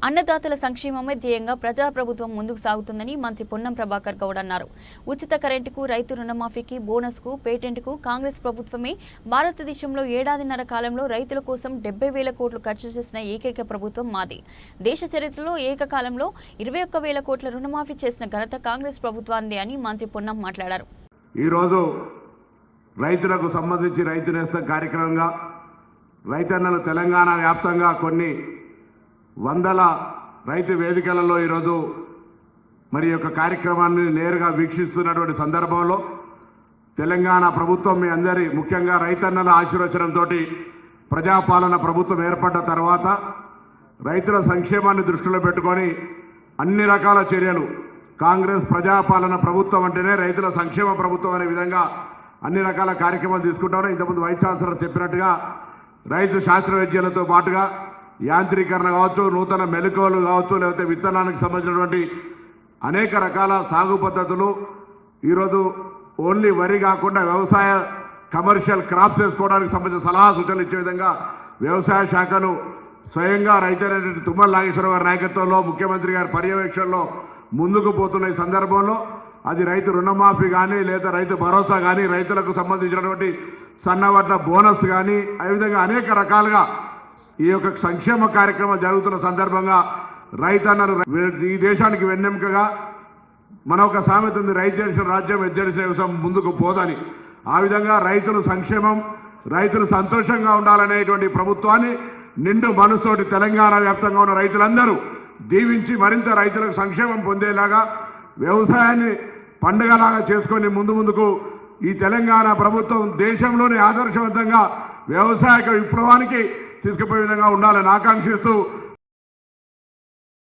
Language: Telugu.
అన్నదాతల సంక్షేమమే ధ్యేయంగా ప్రజాప్రభుత్వం ముందుకు సాగుతుందని మంత్రి పొన్నం ప్రభాకర్ గౌడ్ అన్నారు. ఉచిత కరెంటుకు, రైతు రుణమాఫీకి, బోనస్కు, పేటెంట్కు కాంగ్రెస్ ప్రభుత్వమే భారతదేశంలో ఏడాదిన్నర కాలంలో రైతుల కోసం 70,000 కోట్లు ఖర్చు చేసిన ఏకైక ప్రభుత్వం మాది. దేశ చరిత్రలో ఏకకాలంలో 21,000 కోట్ల రుణమాఫీ చేసిన ఘనత కాంగ్రెస్ ప్రభుత్వాందే అని మంత్రి పొన్నం మాట్లాడారు. ఈరోజు రైతులకు సంబంధించి రైతు నేస్తం కార్యక్రమంగా రైతన్నలు తెలంగాణ వ్యాప్తంగా కొన్ని వందల రైతు వేదికలలో ఈరోజు మరి యొక్క కార్యక్రమాన్ని నేరుగా వీక్షిస్తున్నటువంటి సందర్భంలో తెలంగాణ ప్రభుత్వం మీ అందరి ముఖ్యంగా రైతన్నల ఆశీర్వచనంతో ప్రజాపాలన ప్రభుత్వం ఏర్పడ్డ తర్వాత రైతుల సంక్షేమాన్ని దృష్టిలో పెట్టుకొని అన్ని రకాల చర్యలు కాంగ్రెస్ ప్రజాపాలన ప్రభుత్వం అంటేనే రైతుల సంక్షేమ ప్రభుత్వం అనే విధంగా అన్ని రకాల కార్యక్రమాలు తీసుకుంటారు. ఇంతకుముందు వైస్ ఛాన్సలర్ చెప్పినట్టుగా రైతు శాస్త్రవేత్తలతో పాటుగా యాంత్రీకరణ కావచ్చు, నూతన మెలకువలు కావచ్చు, లేకపోతే విత్తనానికి సంబంధించినటువంటి అనేక రకాల సాగు పద్ధతులు ఈరోజు ఓన్లీ వరి కాకుండా వ్యవసాయ కమర్షియల్ క్రాప్స్ వేసుకోవడానికి సంబంధించిన సలహా సూచనలు ఇచ్చే విధంగా వ్యవసాయ శాఖను స్వయంగా రైతు తుమ్మల నాగేశ్వరరావు గారి నాయకత్వంలో ముఖ్యమంత్రి గారి పర్యవేక్షణలో ముందుకు పోతున్న ఈ సందర్భంలో అది రైతు రుణమాఫీ కానీ లేదా రైతు భరోసా కానీ రైతులకు సంబంధించినటువంటి సన్నవడ్ల బోనస్ కానీ ఆ విధంగా అనేక రకాలుగా ఈ యొక్క సంక్షేమ కార్యక్రమం జరుగుతున్న సందర్భంగా రైతన్నలు ఈ దేశానికి వెన్నెముకగా మన ఒక సామెత ఉంది, రైతు చేసిన రాజ్యం ఎజ్జడిసే వ్యవసాయం ముందుకు పోదని. ఆ విధంగా రైతుల సంక్షేమం, రైతులు సంతోషంగా ఉండాలనేటువంటి ప్రభుత్వాన్ని నిండు మనసుతోటి తెలంగాణ వ్యాప్తంగా ఉన్న రైతులందరూ దీవించి మరింత రైతులకు సంక్షేమం పొందేలాగా వ్యవసాయాన్ని పండుగలాగా చేసుకొని ముందుకు ఈ తెలంగాణ ప్రభుత్వం దేశంలోనే ఆదర్శవంతంగా వ్యవసాయ విప్లవానికి తీసుకుపోయే విధంగా ఉండాలని ఆకాంక్షిస్తూ